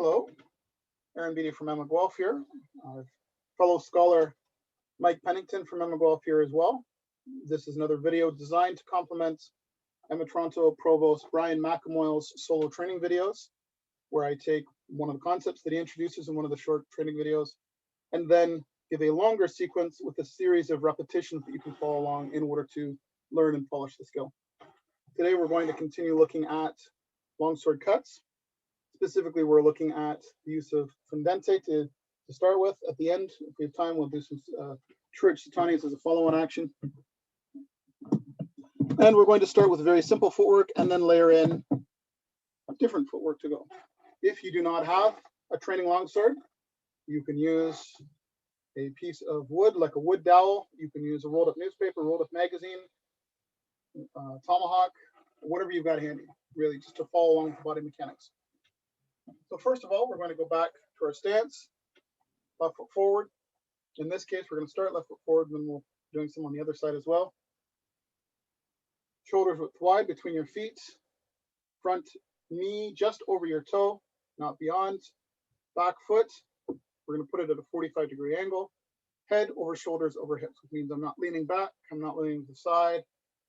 Hello, Aaron Beatty from Emma Guelph here. Fellow scholar Mike Pennington from Emma Guelph here as well. This is another video designed to complement Emma Toronto Provost Brian McAmoyle's solo training videos, where I take one of the concepts that he introduces in one of the short training videos, and then give a longer sequence with a series of repetitions that you can follow along in order to learn and polish the skill. Today, we're going to continue looking at longsword cuts. Specifically, we're looking at the use of fendente to start with. At the end, if we have time, we'll do some Church Satanis as a follow-on action. And we're going to start with very simple footwork and then layer in different footwork to go. If you do not have a training longsword, you can use a piece of wood, like a wood dowel. You can use a rolled up newspaper, rolled up magazine, tomahawk, whatever you've got handy, really, just to follow along with the body mechanics. So first of all, we're going to go back to our stance, left foot forward. In this case, we're going to start left foot forward, and then we'll be doing some on the other side as well. Shoulders width wide between your feet, front knee just over your toe, not beyond. Back foot, we're going to put it at a 45-degree angle. Head over shoulders over hips, which means I'm not leaning back, I'm not leaning to the side,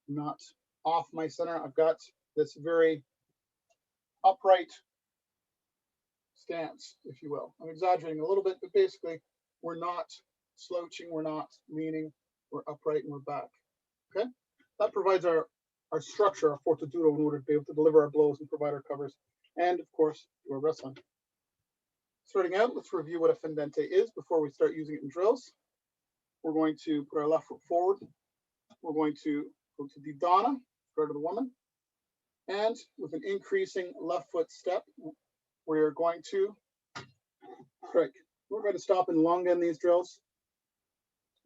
I'm not off my center. I've got this very upright stance, if you will. I'm exaggerating a little bit, but basically we're not slouching, we're not leaning, we're upright and we're back. Okay, that provides our structure, our fortitudo, in order to be able to deliver our blows and provide our covers, and of course do our wrestling. Starting out, let's review what a fendente is before we start using it in drills. We're going to put our left foot forward. We're going to go to the dana, start of the woman, and with an increasing left foot step, we're going to strike. We're going to stop and longa in these drills,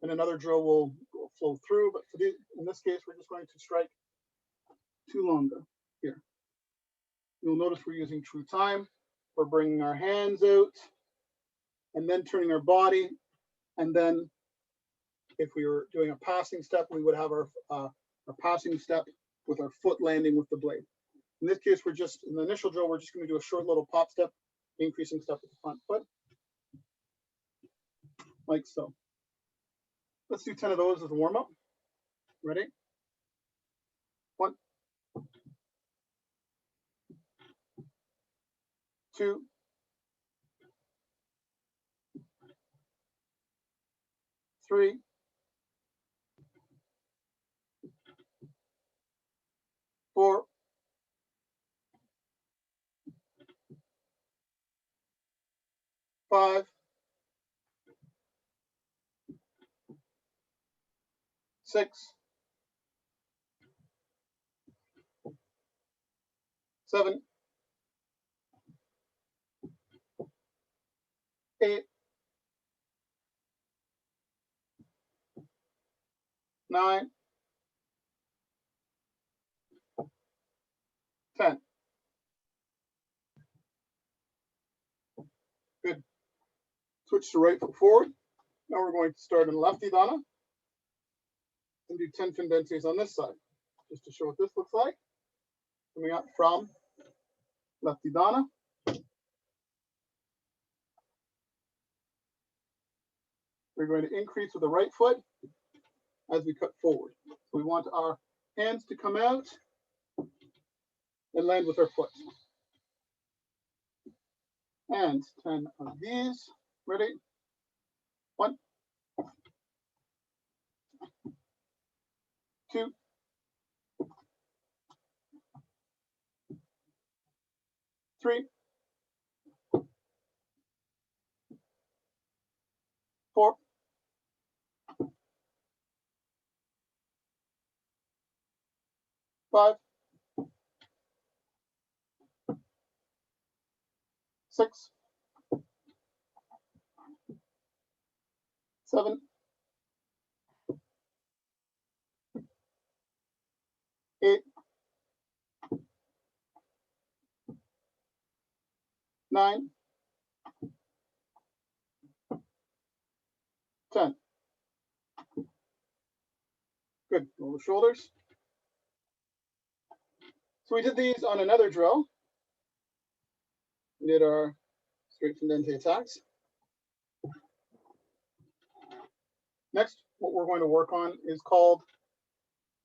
and another drill will flow through, but for in this case, we're just going to strike 2 longa here. You'll notice we're using true time. We're bringing our hands out and then turning our body, and then if we were doing a passing step, we would have our passing step with our foot landing with the blade. In this case, we're just, in the initial drill, we're just going to do a short little pop step, increasing step with the front foot, like so. Let's do 10 of those as a warm-up. Ready? 1, 2, 3, 4, 5, 6, 7, 8, 9, 10. Good. Switch to right foot forward. Now we're going to start in lefty dana and do 10 fendentes on this side, just to show what this looks like. Coming up from lefty dana. We're going to increase with the right foot as we cut forward. So we want our hands to come out and land with our foot. And 10 of these. Ready? 1, 2, 3, 4, 5, 6, 7, 8, 9, 10. Good. Roll the shoulders. So we did these on another drill. We did our straight fendente attacks. Next, what we're going to work on is called,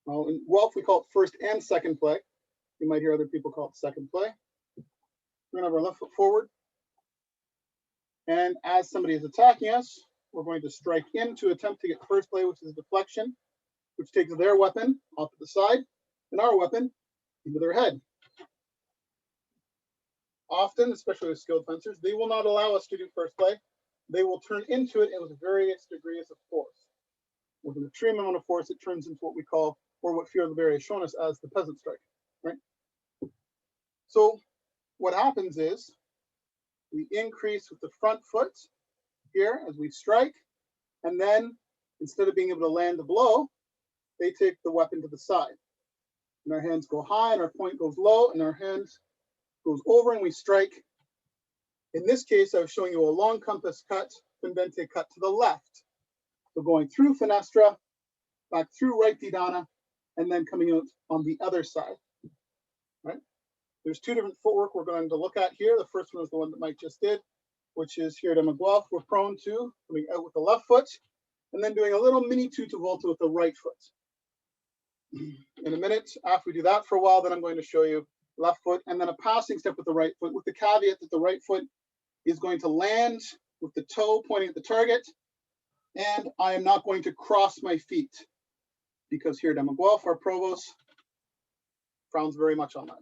well, in Guelph we call it first and second play. You might hear other people call it second play. We're going to have our left foot forward. And as somebody is attacking us, we're going to strike in to attempt to get first play, which is deflection, which takes their weapon off to the side and our weapon into their head. Often, especially with skilled fencers, they will not allow us to do first play. They will turn into it with various degrees of force. With an extreme amount of force, it turns into what we call, or what Fiorlaberry has shown us as, the Peasant Strike, right? So what happens is we increase with the front foot here as we strike, and then instead of being able to land the blow, they take the weapon to the side. And our hands go high and our point goes low and our hands goes over and we strike. In this case, I was showing you a long compass cut, fendente cut to the left. So going through fenestra, back through right didana, and then coming out on the other side, right? There's two different footwork we're going to look at here. The first one is the one that Mike just did, which is here to Guelph. We're prone to coming out with the left foot and then doing a little mini tutto-volta with the right foot. In a minute, after we do that for a while, then I'm going to show you left foot and then a passing step with the right foot, with the caveat that the right foot is going to land with the toe pointing at the target, and I am not going to cross my feet because here Guelph, our provost, frowns very much on that.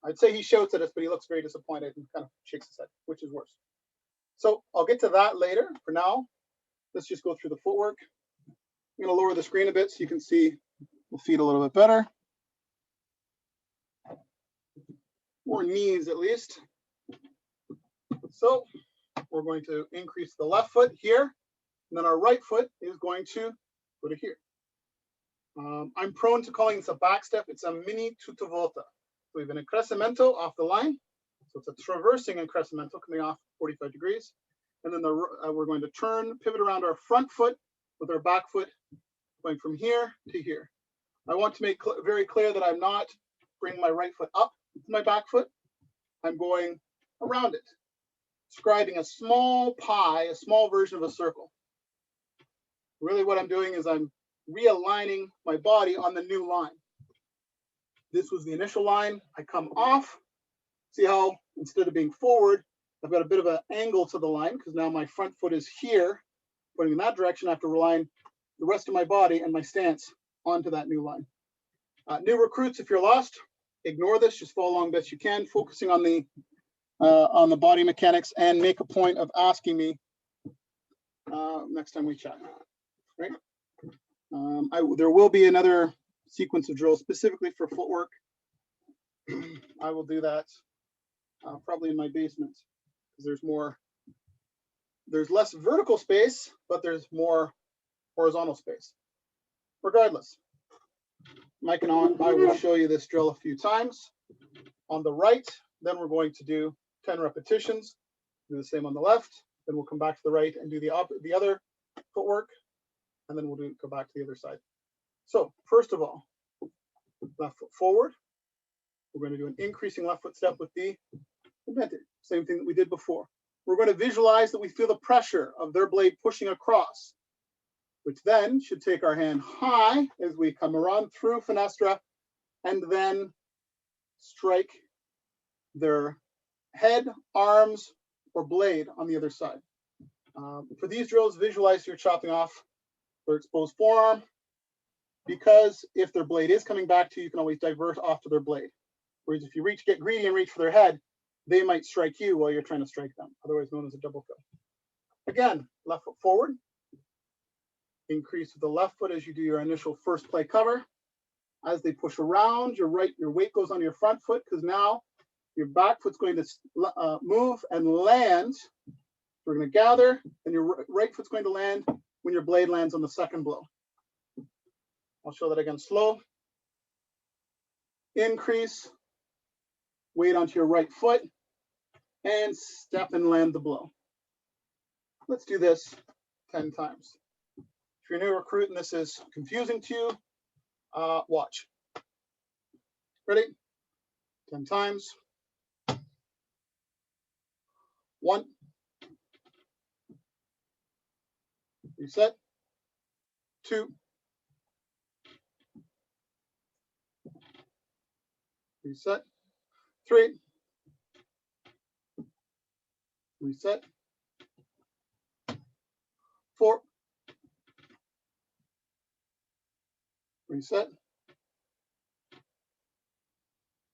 I'd say he shouts at us, but he looks very disappointed and kind of shakes his head, which is worse. So I'll get to that later. For now, let's just go through the footwork. I'm going to lower the screen a bit so you can see the feet a little bit better, or knees at least. So we're going to increase the left foot here, and then our right foot is going to go to here. I'm prone to calling this a back step. It's a mini tutto-volta. So we have an increscimento off the line. So it's a traversing increscimento coming off 45 degrees. And then we're going to turn, pivot around our front foot with our back foot going from here to here. I want to make very clear that I'm not bringing my right foot up with my back foot. I'm going around it, describing a small pie, a small version of a circle. Really what I'm doing is I'm realigning my body on the new line. This was the initial line. I come off. See how instead of being forward, I've got a bit of an angle to the line because now my front foot is here, pointing in that direction. I have to rely the rest of my body and my stance onto that new line. New recruits, if you're lost, ignore this. Just follow along best you can, focusing on the body mechanics, and make a point of asking me next time we chat. Right? There will be another sequence of drills specifically for footwork. I will do that probably in my basement because there's less vertical space, but there's more horizontal space. Regardless, Mike and I will show you this drill a few times. On the right, then we're going to do 10 repetitions. Do the same on the left. Then we'll come back to the right and do the other footwork, and then we'll go back to the other side. So first of all, left foot forward. We're going to do an increasing left foot step with the invented. Same thing that we did before. We're going to visualize that we feel the pressure of their blade pushing across, which then should take our hand high as we come around through fenestra and then strike their head, arms, or blade on the other side. For these drills, visualize you're chopping off their exposed forearm, because if their blade is coming back to you, you can always divert off to their blade. Whereas if you get greedy and reach for their head, they might strike you while you're trying to strike them, otherwise known as a double kill. Again, left foot forward. Increase with the left foot as you do your initial first play cover. As they push around, your weight goes on your front foot because now your back foot's going to move and land. We're going to gather, and your right foot's going to land when your blade lands on the second blow. I'll show that again slow. Increase, weight onto your right foot, and step and land the blow. Let's do this 10 times. If you're a new recruit and this is confusing to you, watch. Ready? 10 times. 1, reset, 2, reset, 3, reset, 4, reset,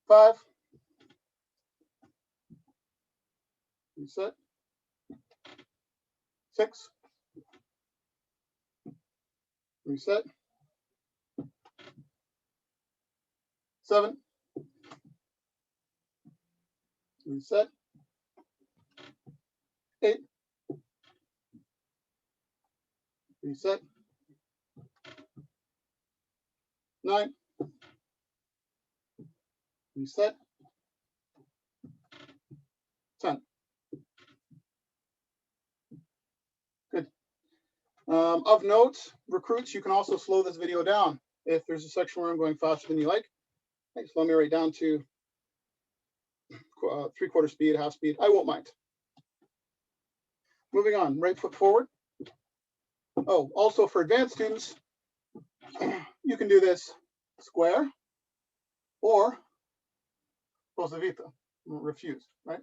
5, reset, 6, reset, 7, reset, 8, reset, 9, reset, 10. Good. Of note, recruits, you can also slow this video down. If there's a section where I'm going faster than you like, slow me right down to 3/4 speed, half speed. I won't mind. Moving on, right foot forward. Oh, also for advanced students, you can do this square or posa vita, refused, right?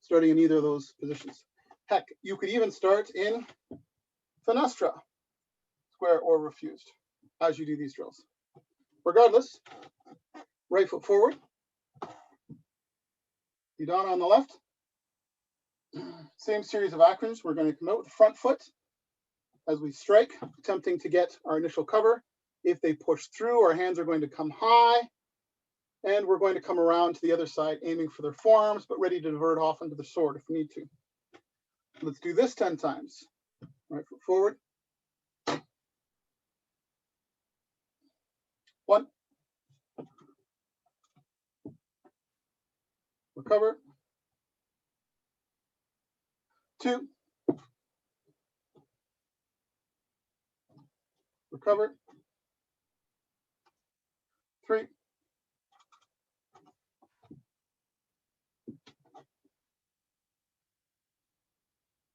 Starting in either of those positions. Heck, you could even start in finestra, square or refused, as you do these drills. Regardless, right foot forward, Udana on the left. Same series of actions. We're going to come out with the front foot as we strike, attempting to get our initial cover. If they push through, our hands are going to come high, and we're going to come around to the other side, aiming for their forearms, but ready to divert off into the sword if we need to. Let's do this 10 times. Right foot forward. 1. Recover. 2. Recover. 3.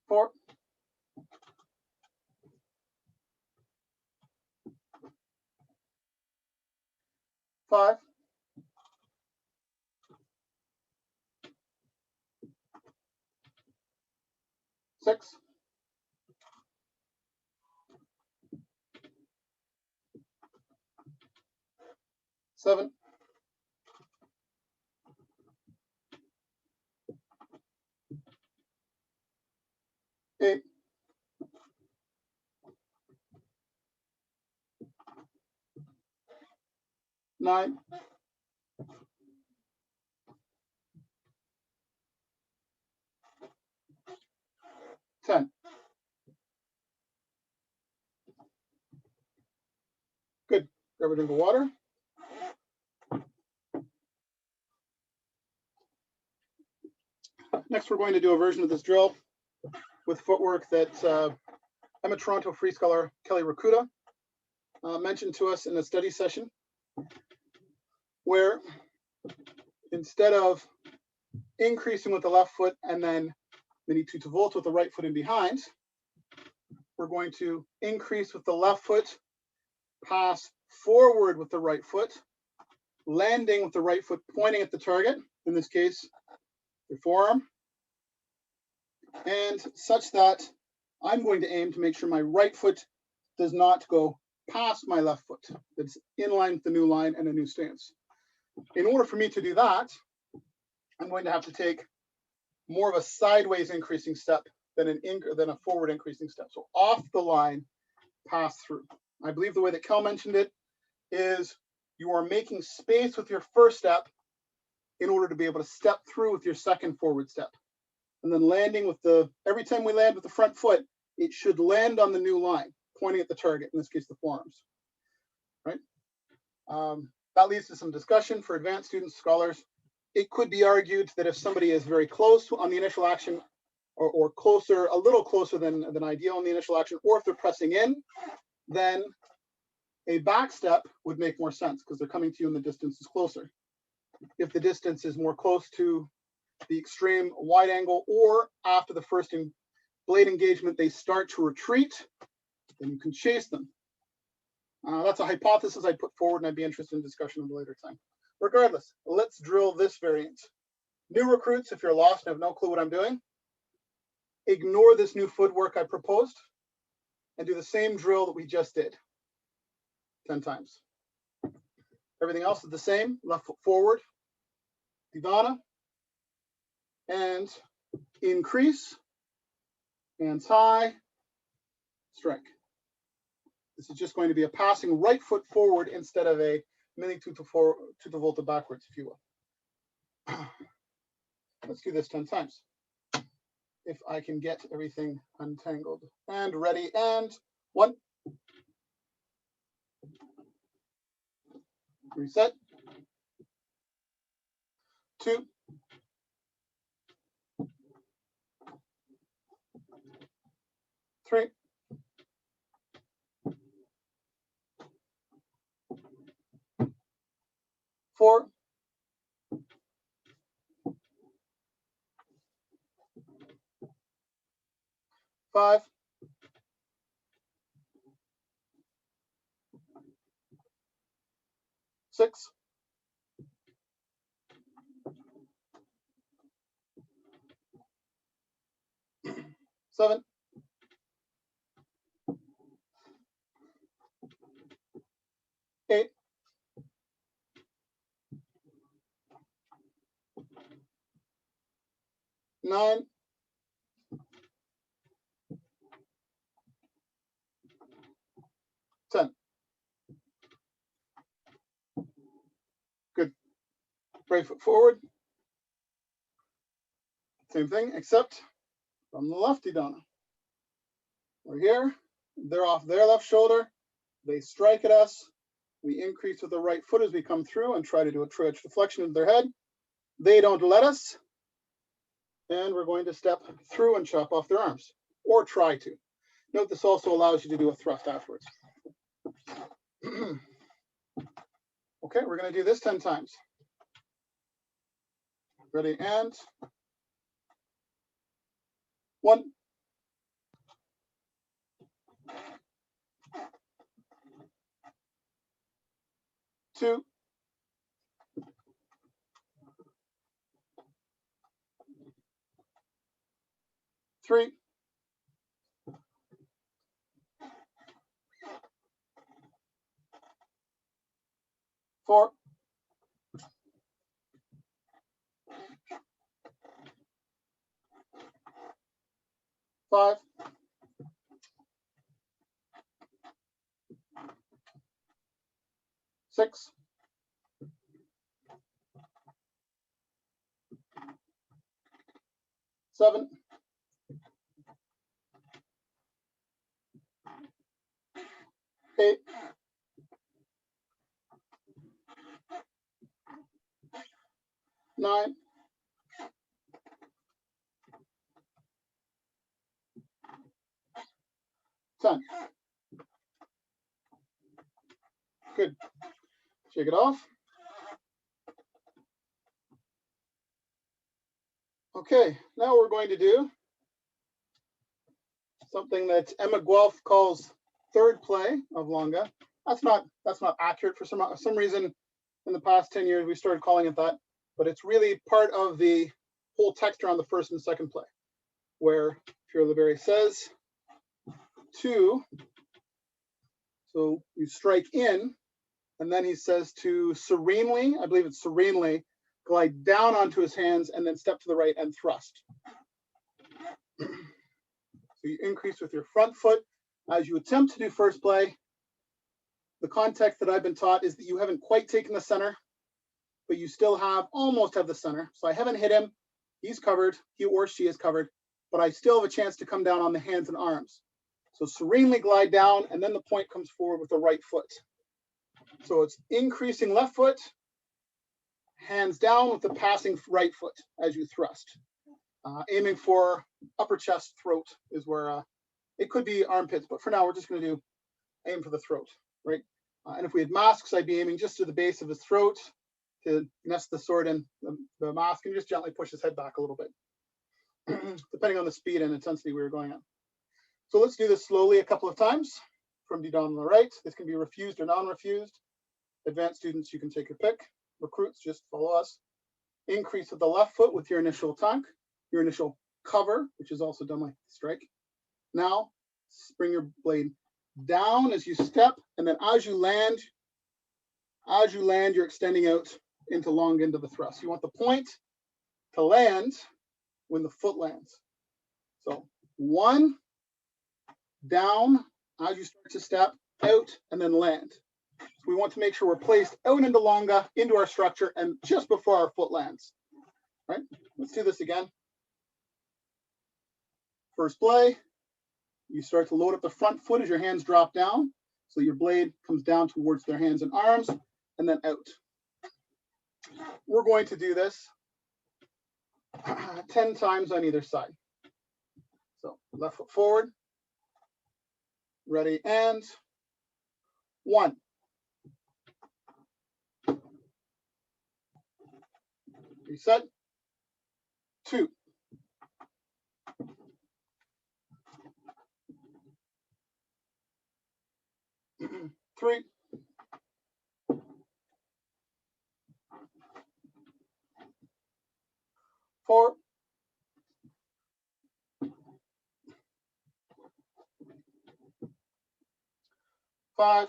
4. 5. 6. 7. 8. 9. 10. Good. Grab a drink of water. Next, we're going to do a version of this drill with footwork that Emma Toronto free scholar Kelly Rakuda mentioned to us in the study session, where instead of increasing with the left foot and then mini tutti volta with the right foot in behind, we're going to increase with the left foot, pass forward with the right foot, landing with the right foot pointing at the target, in this case, the forearm, and such that I'm going to aim to make sure my right foot does not go past my left foot. It's in line with the new line and a new stance. In order for me to do that, I'm going to have to take more of a sideways increasing step than a forward increasing step. So off the line, pass through. I believe the way that Kel mentioned it is you are making space with your first step in order to be able to step through with your second forward step. And then landing with every time we land with the front foot, it should land on the new line, pointing at the target, in this case, the forearms, right? That leads to some discussion for advanced students, scholars. It could be argued that if somebody is very close on the initial action or closer, a little closer than ideal on the initial action, or if they're pressing in, then a back step would make more sense because they're coming to you and the distance is closer. If the distance is more close to the extreme wide angle or after the first blade engagement, they start to retreat, then you can chase them. That's a hypothesis I put forward, and I'd be interested in discussion at a later time. Regardless, let's drill this variant. New recruits, if you're lost and have no clue what I'm doing, ignore this new footwork I proposed and do the same drill that we just did 10 times. Everything else is the same. Left foot forward, Divana, and increase, hands high, strike. This is just going to be a passing right foot forward instead of a mini tutto volta backwards, if you will. Let's do this 10 times. If I can get everything untangled. And ready, and 1. Reset. 2. 3. 4. 5. 6. 7. 8. 9. 10. Good. Right foot forward. Same thing, except from the lefty down. We're here. They're off their left shoulder. They strike at us. We increase with the right foot as we come through and try to do a true edge deflection into their head. They don't let us. And we're going to step through and chop off their arms, or try to. Note this also allows you to do a thrust afterwards. Okay, we're going to do this 10 times. Ready, and 1. 2. 3. 4. 5. 6. 7. 8. 9. 10. Good. Shake it off. Okay, now we're going to do something that Emma Guelph calls third play of longa. That's not accurate. For some reason in the past 10 years we started calling it that, but it's really part of the whole texture on the first and second play, where Pierre Leberry says 2, so you strike in, and then he says to serenely, I believe it's serenely, glide down onto his hands and then step to the right and thrust. So you increase with your front foot as you attempt to do first play. The context that I've been taught is that you haven't quite taken the center, but you still almost have the center. So I haven't hit him. He's covered, he or she is covered, but I still have a chance to come down on the hands and arms. So serenely glide down, and then the point comes forward with the right foot. So it's increasing left foot, hands down with the passing right foot as you thrust. Aiming for upper chest, throat is where it could be armpits, but for now we're just going to aim for the throat, right? And if we had masks, I'd be aiming just to the base of his throat to nest the sword in the mask and just gently push his head back a little bit, depending on the speed and intensity we were going at. So let's do this slowly a couple of times. From Didon on the right, this can be refused or non-refused. Advanced students, you can take your pick. Recruits, just follow us. Increase of the left foot with your initial tank, your initial cover, which is also done like strike. Now, bring your blade down as you step, and then as you land, you're extending out into long end of the thrust. You want the point to land when the foot lands. So 1, down, as you start to step, out, and then land. So we want to make sure we're placed out into longa, into our structure, and just before our foot lands. Right? Let's do this again. First play, you start to load up the front foot as your hands drop down. So your blade comes down towards their hands and arms, and then out. We're going to do this 10 times on either side. So left foot forward. Ready, and 1. Reset. 2. 3. 4. 5.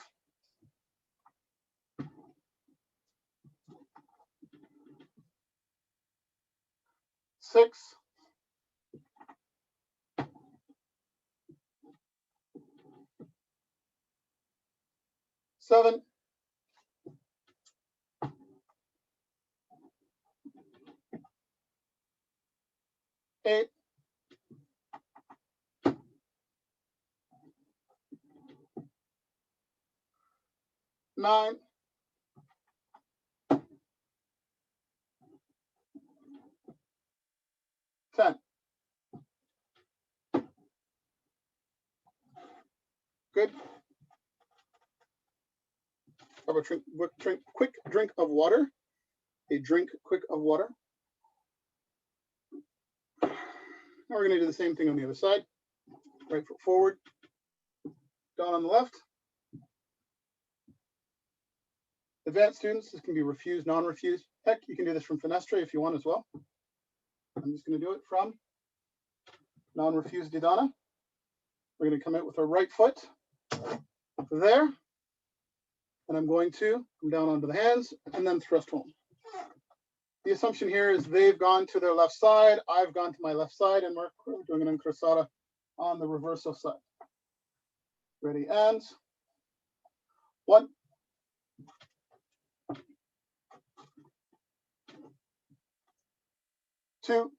6. 7. 8. 9. 10. Good. Have a quick drink of water. A drink quick of water. Now we're going to do the same thing on the other side. Right foot forward. Down on the left. Advanced students, this can be refused, non-refused. Heck, you can do this from Fenestre if you want as well. I'm just going to do it from non-refused Didana. We're going to come out with our right foot there. And I'm going to come down onto the hands and then thrust home. The assumption here is they've gone to their left side, I've gone to my left side, and we're doing an incrustada on the reversal side. Ready, and 1. 2.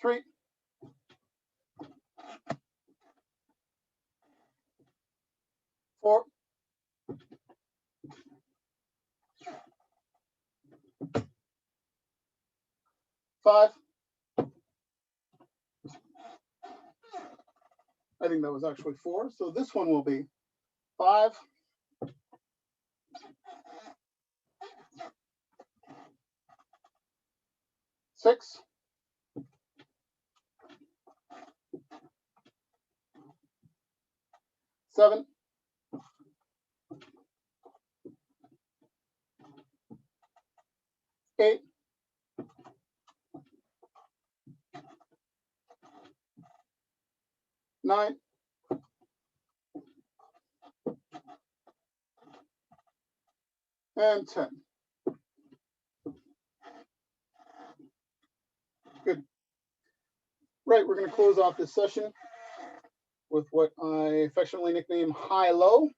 3. 4. 5. I think that was actually 4. So this one will be 5. 6. 7. 8. 9. 10. Good. Right, we're going to close off this session with what I affectionately nickname high-low.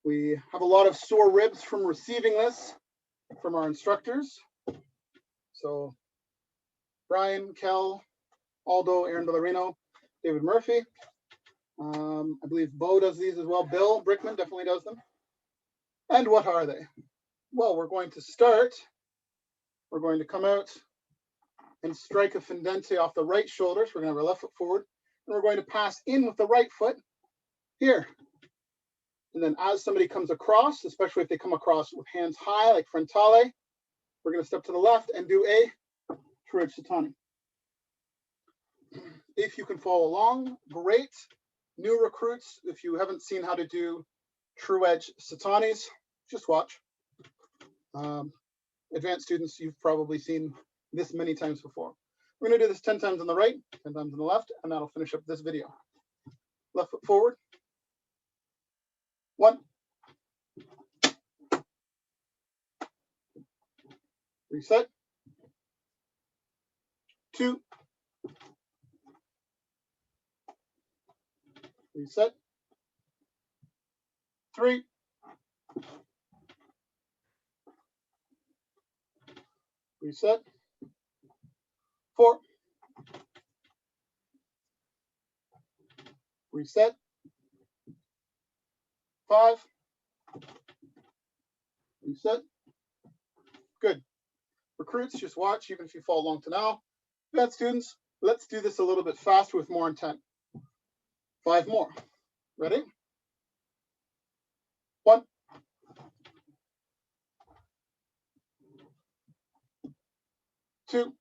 We have a lot of sore ribs from receiving this from our instructors. So Brian, Kel, Aldo, Aaron Ballerino, David Murphy. I believe Bo does these as well. Bill Brickman definitely does them. And what are they? Well, we're going to start. We're going to come out and strike a fendente off the right shoulder. So we're going to have our left foot forward. And we're going to pass in with the right foot here. And then as somebody comes across, especially if they come across with hands high, like frontale, we're going to step to the left and do a true edge satani. If you can follow along, great. New recruits, if you haven't seen how to do true edge satanis, just watch. Advanced students, you've probably seen this many times before. We're going to do this 10 times on the right, 10 times on the left, and that'll finish up this video. Left foot forward. 1. Reset. 2. Reset. 3. Reset. 4. Reset. 5. Reset. Good. Recruits, just watch, even if you follow along to now. Advanced students, let's do this a little bit faster with more intent. 5 more. Ready? 1. 2.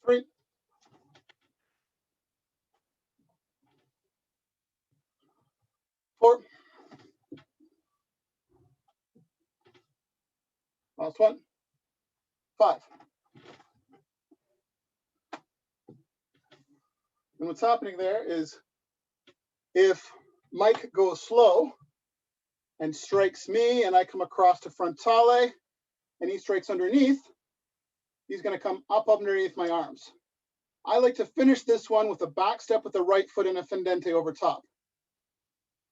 3. 4. Last one. 5. And what's happening there is if Mike goes slow and strikes me and I come across to frontale and he strikes underneath, he's going to come up underneath my arms. I like to finish this one with a back step with the right foot and a fendente over top.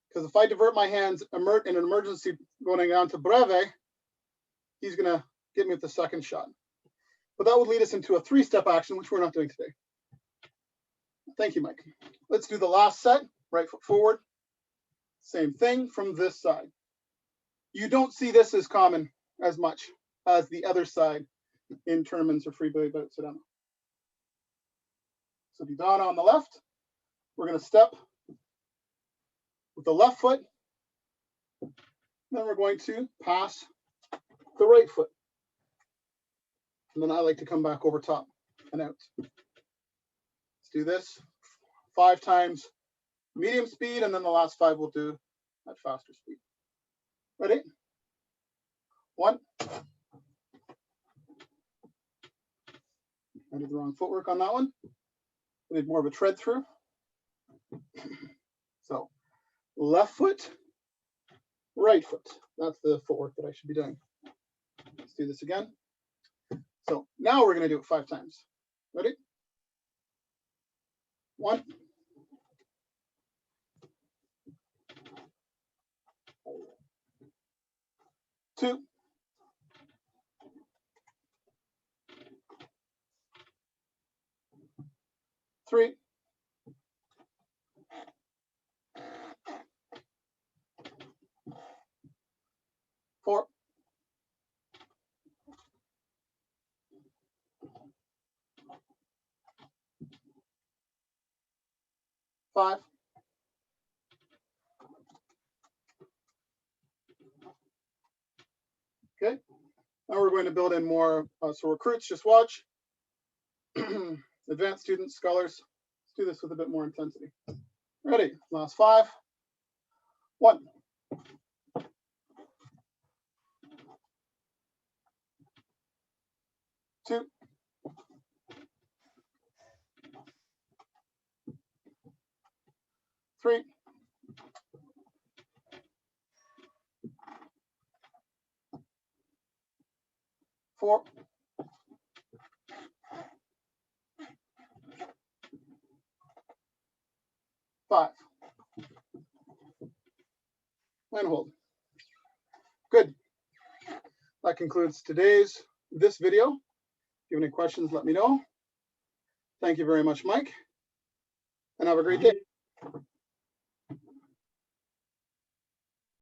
Because if I divert my hands in an emergency going down to breve, he's going to get me with the second shot. But that would lead us into a 3-step action, which we're not doing today. Thank you, Mike. Let's do the last set. Right foot forward. Same thing from this side. You don't see this as common as much as the other side in tournaments or free bout Sedano. So Didana on the left. We're going to step with the left foot. Then we're going to pass the right foot. And then I like to come back over top and out. Let's do this 5 times medium speed, and then the last 5 we'll do at faster speed. Ready? 1. I did the wrong footwork on that one. I did more of a tread through. So left foot, right foot. That's the footwork that I should be doing. Let's do this again. So now we're going to do it 5 times. Ready? 1. 2. 3. 4. 5. 'Okay. Now we're going to build in more. So recruits, just watch. Advanced students, scholars, let's do this with a bit more intensity. Ready? Last 5. 1. 2. 3. 4. 5. And hold. Good. That concludes this video. If you have any questions, let me know. Thank you very much, Mike, and have a great day.